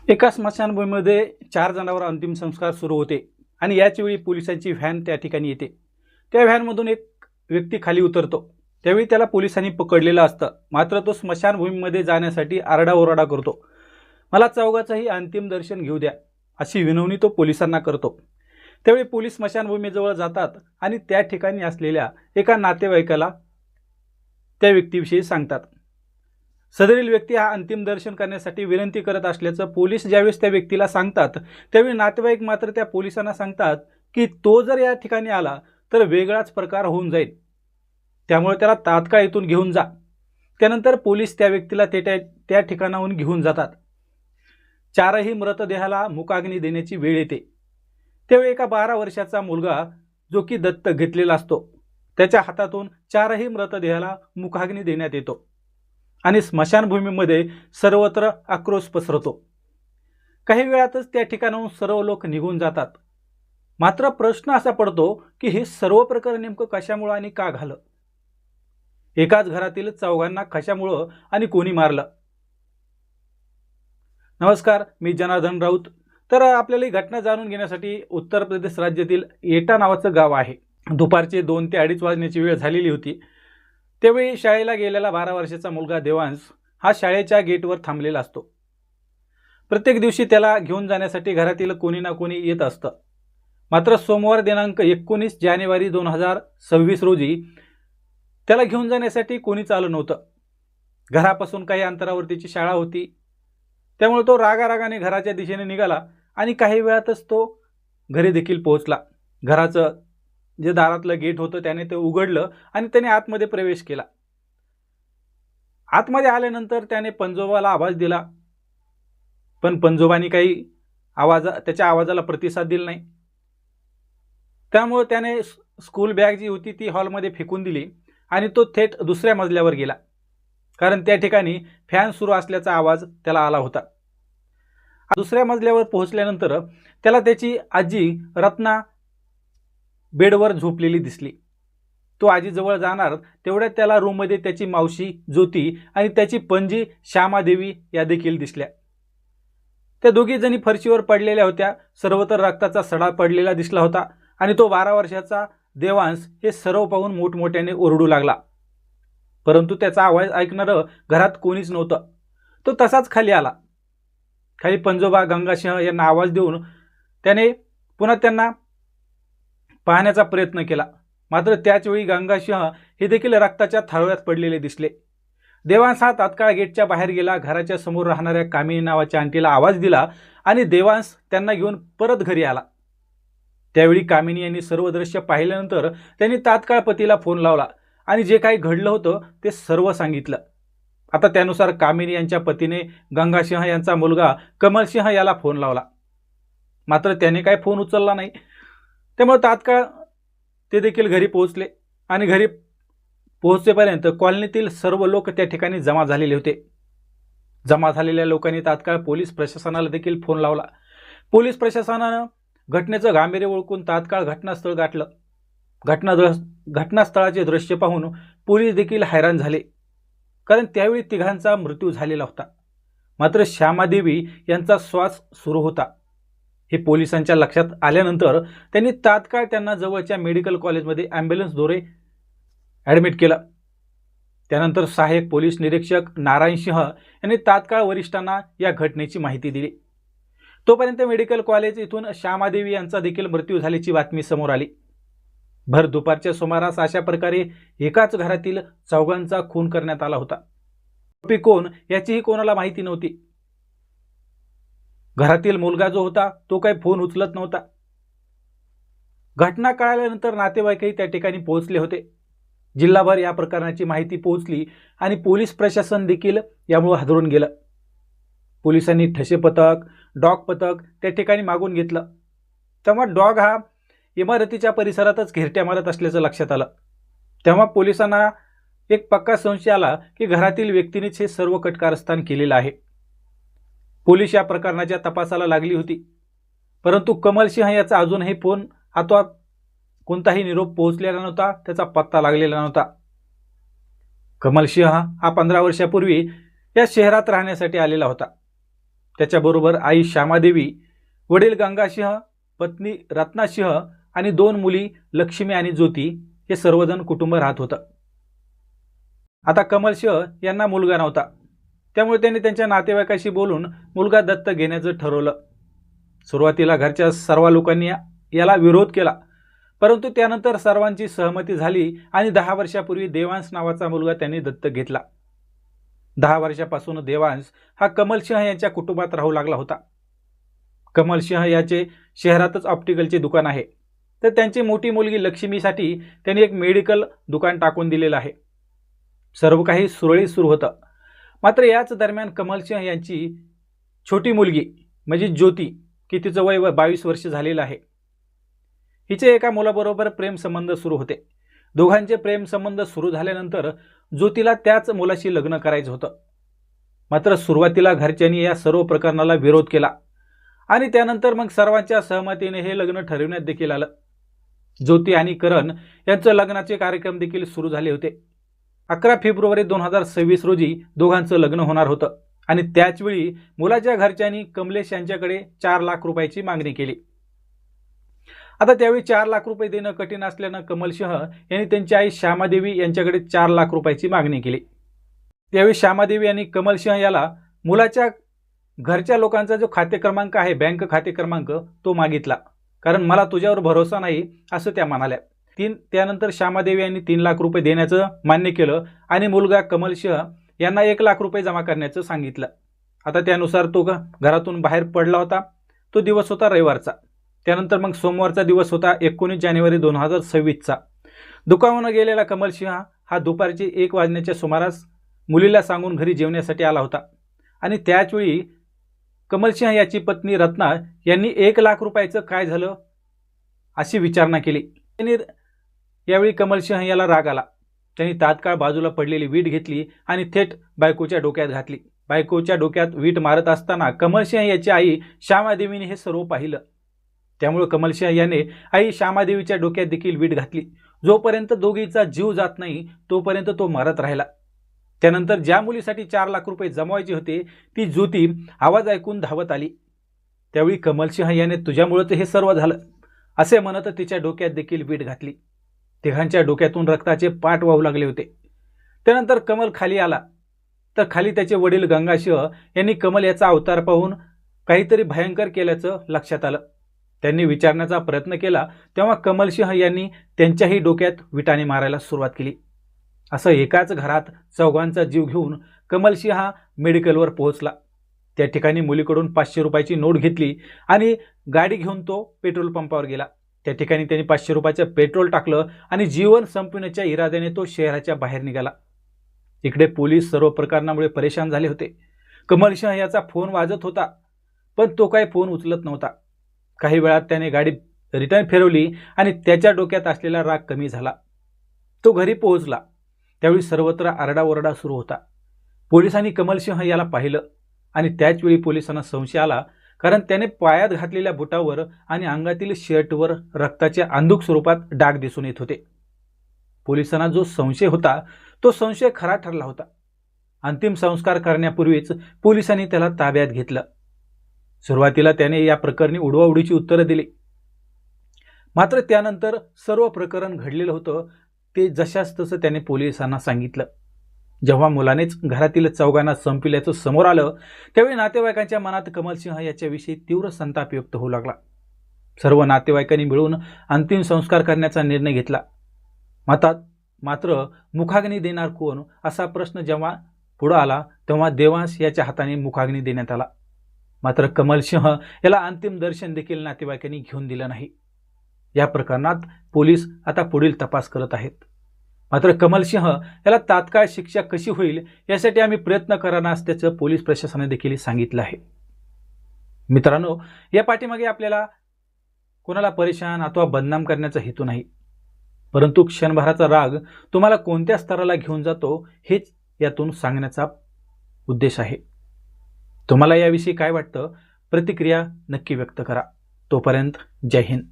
एका स्मशानभूमीमध्ये 4 जणांवर अंतिम संस्कार सुरू होते आणि याच वेळी पोलिसांची व्हॅन त्या ठिकाणी येते। त्या व्हॅनमधून एक व्यक्ती खाली उतरतो। त्यावेळी त्याला पोलिसांनी पकडलेलं असतं, मात्र तो स्मशानभूमीमध्ये जाण्यासाठी आरडाओरडा करतो। मला चौघाचंही अंतिम दर्शन घेऊ द्या, अशी विनवणी तो पोलिसांना करतो। त्यावेळी पोलीस स्मशानभूमीजवळ जातात आणि त्या ठिकाणी असलेल्या एका नातेवाईकाला त्या व्यक्तीविषयी सांगतात। सदरील व्यक्ती हा अंतिम दर्शन करण्यासाठी विनंती करत असल्याचं पोलीस ज्यावेळेस त्या व्यक्तीला सांगतात, त्यावेळी नातेवाईक मात्र त्या पोलिसांना सांगतात की तो जर या ठिकाणी आला तर वेगळाच प्रकार होऊन जाईल, त्यामुळे त्याला तात्काळ इथून घेऊन जा। त्यानंतर पोलीस त्या व्यक्तीला त्या ठिकाणाहून घेऊन जातात। चारही मृतदेहाला मुकाग्नी देण्याची वेळ येते। त्यावेळी एका 12 वर्षाचा मुलगा जो की दत्तक घेतलेला असतो, त्याच्या हातातून चारही मृतदेहाला मुखाग्नी देण्यात येतो आणि स्मशानभूमीमध्ये सर्वत्र आक्रोश पसरतो। काही वेळातच त्या ठिकाणाहून सर्व लोक निघून जातात। मात्र प्रश्न असा पडतो की हे सर्व प्रकरण नेमकं कशामुळे आणि का घालं? एकाच घरातील चौघांना कशामुळे आणि कोणी मारलं? नमस्कार, मी जनार्दन राऊत। तर आपल्याला ही घटना जाणून घेण्यासाठी उत्तर प्रदेश राज्यातील एटा नावाचं गाव आहे। दुपारचे 2 ते 2:30 वाजण्याची वेळ झालेली होती। त्यावेळी शाळेला गेलेला 12 वर्षाचा मुलगा देवांश हा शाळेच्या गेटवर थांबलेला असतो। प्रत्येक दिवशी त्याला घेऊन जाण्यासाठी घरातील कोणी ना कोणी येत असतं। मात्र सोमवार दिनांक 19 जानेवारी 2026 रोजी त्याला घेऊन जाण्यासाठी कोणीच आलं नव्हतं। घरापासून काही अंतरावर त्याची शाळा होती, त्यामुळे तो रागारागाने घराच्या दिशेने निघाला आणि काही वेळातच तो घरी देखील पोहोचला। घराचं जे दारातलं गेट होतं त्याने ते उघडलं आणि त्याने आतमध्ये प्रवेश केला। आतमध्ये आल्यानंतर त्याने पंजोबाला आवाज दिला, पण पंजोबाने काही त्याच्या आवाजाला प्रतिसाद दिला नाही। त्यामुळे त्याने स्कूल बॅग जी होती ती हॉलमध्ये फेकून दिली आणि तो थेट दुसऱ्या मजल्यावर गेला, कारण त्या ठिकाणी फॅन सुरू असल्याचा आवाज त्याला आला होता। दुसऱ्या मजल्यावर पोहोचल्यानंतर त्याला त्याची आजी रत्ना बेडवर झोपलेली दिसली। तो आजीजवळ जाणार तेवढ्यात त्याला रूममध्ये त्याची मावशी ज्योती आणि त्याची पणजी श्यामादेवी या देखील दिसल्या। त्या दोघी जणी फरशीवर पडलेल्या होत्या। सर्वत्र रक्ताचा सडा पडलेला दिसला होता आणि तो 12 वर्षाचा देवांश हे सर्व पाहून मोठमोठ्याने ओरडू लागला, परंतु त्याचा आवाज ऐकणारं घरात कोणीच नव्हतं। तो तसाच खाली आला। खाली पंजोबा गंगासिंह यांना आवाज देऊन त्याने पुन्हा त्यांना पाहण्याचा प्रयत्न केला, मात्र त्याच वेळी गंगासिंह हे देखील रक्ताच्या थारोळ्यात पडलेले दिसले। देवांश हा तात्काळ गेटच्या बाहेर गेला। घराच्या समोर राहणाऱ्या कामिनी नावाच्या आंटीला आवाज दिला आणि देवांश त्यांना घेऊन परत घरी आला। त्यावेळी कामिनी यांनी सर्व दृश्य पाहिल्यानंतर त्यांनी तात्काळ पतीला फोन लावला आणि जे काही घडलं होतं ते सर्व सांगितलं। आता त्यानुसार कामिनी यांच्या पतीने गंगासिंह यांचा मुलगा कमलसिंह याला फोन लावला, मात्र त्याने काही फोन उचलला नाही। त्यामुळे तात्काळ ते देखील घरी पोहोचले आणि घरी पोहोचेपर्यंत कॉलनीतील सर्व लोक त्या ठिकाणी जमा झालेले होते। जमा झालेल्या लोकांनी तात्काळ पोलीस प्रशासनाला देखील फोन लावला। पोलीस प्रशासनानं घटनेचं गांभीर्य ओळखून तात्काळ घटनास्थळ गाठलं। घटनास्थळाचे दृश्य पाहून पोलीस देखील हैराण झाले, कारण त्यावेळी तिघांचा मृत्यू झालेला होता, मात्र श्यामादेवी यांचा श्वास सुरू होता। हे पोलिसांच्या लक्षात आल्यानंतर त्यांनी तात्काळ त्यांना जवळच्या मेडिकल कॉलेजमध्ये ॲम्ब्युलन्सद्वारे ॲडमिट केलं। त्यानंतर सहाय्यक पोलीस निरीक्षक नारायण सिंह यांनी तात्काळ वरिष्ठांना या घटनेची माहिती दिली। तोपर्यंत मेडिकल कॉलेज इथून श्यामादेवी यांचा देखील मृत्यू झाल्याची बातमी समोर आली। भर दुपारच्या सुमारास अशा प्रकारे एकाच घरातील चौघांचा खून करण्यात आला होता। आरोपी कोण याचीही कोणाला माहिती नव्हती। घरातील मुलगा जो होता तो काही फोन उचलत नव्हता। घटना कळाल्यानंतर नातेवाईकही त्या ठिकाणी पोहोचले होते। जिल्हाभर या प्रकरणाची माहिती पोहोचली आणि पोलीस प्रशासन देखील यामुळे हादरून गेलं। पोलिसांनी ठसे पथक, डॉग पथक त्या ठिकाणी मागून घेतलं। तेव्हा डॉग हा इमारतीच्या परिसरातच घेरट्या मारत असल्याचं लक्षात आलं। तेव्हा पोलिसांना एक पक्का संशय आला की घरातील व्यक्तीनेच हे सर्व कटकारस्थान केलेलं आहे। पोलीस या प्रकरणाच्या तपासाला लागली होती, परंतु कमलसिंह याचा अजूनही फोन अथवा कोणताही निरोप पोहोचलेला नव्हता, त्याचा पत्ता लागलेला नव्हता। कमलसिंह हा 15 वर्षापूर्वी या शहरात राहण्यासाठी आलेला होता त्याच्याबरोबर आई श्यामादेवी, वडील गंगासिंह, पत्नी रत्नासिंह आणि 2 मुली लक्ष्मी आणि ज्योती हे सर्वजण कुटुंब राहत होतं. आता कमलसिंह यांना मुलगा नव्हता, त्यामुळे त्यांनी त्यांच्या नातेवाईकाशी बोलून मुलगा दत्तक घेण्याचं ठरवलं. सुरुवातीला घरच्या सर्व लोकांनी याला विरोध केला, परंतु त्यानंतर सर्वांची सहमती झाली आणि 10 वर्षापूर्वी देवांश नावाचा मुलगा त्यांनी दत्तक घेतला. 10 वर्षापासून देवांश हा कमलसिंह यांच्या कुटुंबात राहू लागला होता. कमलसिंह याचे शहरातच ऑप्टिकलचे दुकान आहे, तर त्यांची मोठी मुलगी लक्ष्मीसाठी त्यांनी एक मेडिकल दुकान टाकून दिलेलं आहे. सर्व काही सुरळीत सुरू होतं. मात्र याच दरम्यान कमलसिंह यांची छोटी मुलगी म्हणजे ज्योती, की तिचं वय 22 वर्ष झालेलं आहे, हिचे एका मुलाबरोबर प्रेमसंबंध सुरू होते. दोघांचे प्रेमसंबंध सुरू झाल्यानंतर ज्योतीला त्याच मुलाशी लग्न करायचं होतं. मात्र सुरुवातीला घरच्यांनी या सर्व प्रकरणाला विरोध केला आणि त्यानंतर मग सर्वांच्या सहमतीने हे लग्न ठरविण्यात देखील आलं. ज्योती आणि करण यांचं लग्नाचे कार्यक्रम देखील सुरू झाले होते. 11 फेब्रुवारी 2026 रोजी दोघांचं लग्न होणार होतं आणि त्याचवेळी मुलाच्या घरच्यांनी कमलेश यांच्याकडे 4 लाख रुपयाची मागणी केली. आता त्यावेळी 4 लाख रुपये देणं कठीण असल्यानं कमलसिंह यांनी त्यांची आई श्यामादेवी यांच्याकडे 4 लाख रुपयाची मागणी केली. त्यावेळी श्यामादेवी यांनी कमलसिंह याला मुलाच्या घरच्या लोकांचा जो खाते क्रमांक आहे, बँक खाते क्रमांक, तो मागितला, कारण मला तुझ्यावर भरोसा नाही असं त्या म्हणाल्या. त्यानंतर श्यामादेवी यांनी 3 लाख रुपये देण्याचं मान्य केलं आणि मुलगा कमलसिंह यांना 1 लाख रुपये जमा करण्याचं सांगितलं. आता त्यानुसार तो घरातून बाहेर पडला होता. तो दिवस होता रविवारचा. त्यानंतर मग सोमवारचा दिवस होता 19 जानेवारी 2026चा. दुकानावर गेलेला कमलसिंह हा दुपारचे 1 वाजण्याच्या सुमारास मुलीला सांगून घरी जेवण्यासाठी आला होता आणि त्याचवेळी कमलसिंह याची पत्नी रत्ना यांनी 1 लाख रुपयाचं काय झालं अशी विचारणा केली. त्यांनी यावेळी कमलसिंह याला राग आला. त्यांनी तात्काळ बाजूला पडलेली वीट घेतली आणि थेट बायकोच्या डोक्यात घातली. बायकोच्या डोक्यात वीट मारत असताना कमलसिंह याची आई श्यामादेवीने हे सर्व पाहिलं. त्यामुळे कमलसिंह याने आई श्यामादेवीच्या डोक्यात देखील वीट घातली. जोपर्यंत दोघीचा जीव जात नाही तोपर्यंत तो मारत राहिला. त्यानंतर ज्या मुलीसाठी 4 लाख रुपये जमवायचे होते ती ज्योती आवाज ऐकून धावत आली. त्यावेळी कमलसिंह याने तुझ्यामुळे हे सर्व झालं असे म्हणत तिच्या डोक्यात देखील वीट घातली. तिघांच्या डोक्यातून रक्ताचे पाट वाहू लागले होते. त्यानंतर कमल खाली आला तर खाली त्याचे वडील गंगासिंह यांनी कमल याचा अवतार पाहून काहीतरी भयंकर केल्याचं लक्षात आलं. त्यांनी विचारण्याचा प्रयत्न केला तेव्हा कमलसिंह यांनी त्यांच्याही डोक्यात विटाने मारायला सुरुवात केली. असं एकाच घरात चौघांचा जीव घेऊन कमलसिंह हा मेडिकलवर पोहोचला. त्या ठिकाणी मुलीकडून 500 रुपयाची नोट घेतली आणि गाडी घेऊन तो पेट्रोल पंपावर गेला. त्या ठिकाणी त्यांनी 500 रुपयाचं पेट्रोल टाकलं आणि जीवन संपवण्याच्या इराद्याने तो शहराच्या बाहेर निघाला. इकडे पोलीस सर्व प्रकरणामुळे परेशान झाले होते. कमलसिंह याचा फोन वाजत होता पण तो काही फोन उचलत नव्हता. काही वेळात त्याने गाडी रिटर्न फिरवली आणि त्याच्या डोक्यात असलेला राग कमी झाला. तो घरी पोहोचला. त्यावेळी सर्वत्र आरडाओरडा सुरू होता. पोलिसांनी कमलसिंह याला पाहिलं आणि त्याचवेळी पोलिसांना संशय आला, कारण त्याने पायात घातलेल्या बुटावर आणि अंगातील शर्टवर रक्ताच्या अंधुक स्वरूपात डाग दिसून येत होते. पोलिसांना जो संशय होता तो संशय खरा ठरला होता. अंतिम संस्कार करण्यापूर्वीच पोलिसांनी त्याला ताब्यात घेतलं. सुरुवातीला त्याने या प्रकरणी उडवाउडीची उत्तरं दिली. मात्र त्यानंतर सर्व प्रकरण घडलेलं होतं ते जशास तसं त्याने पोलिसांना सांगितलं. जेव्हा मुलानेच घरातील चौघांना संपविल्याचं समोर आलं त्यावेळी नातेवाईकांच्या मनात कमलसिंह याच्याविषयी तीव्र संताप व्यक्त होऊ लागला. सर्व नातेवाईकांनी मिळून अंतिम संस्कार करण्याचा निर्णय घेतला. मात्र मुखाग्नी देणार कोण असा प्रश्न जेव्हा पुढे आला तेव्हा देवांश याच्या हाताने मुखाग्नी देण्यात आला. मात्र कमलसिंह याला अंतिम दर्शन देखील नातेवाईकांनी घेऊन दिलं नाही. या प्रकरणात पोलीस आता पुढील तपास करत आहेत. मात्र कमलसिंह याला तात्काळ शिक्षा कशी होईल यासाठी आम्ही प्रयत्न करणार असल्याचं पोलीस प्रशासनाने देखील सांगितलं आहे. मित्रांनो, या पाठीमागे आपल्याला कोणाला परेशान अथवा बदनाम करण्याचा हेतू नाही, परंतु क्षणभराचा राग तुम्हाला कोणत्या स्तराला घेऊन जातो हेच यातून सांगण्याचा उद्देश आहे. तुम्हाला याविषयी काय वाटतं? प्रतिक्रिया नक्की व्यक्त करा. तोपर्यंत जय हिंद.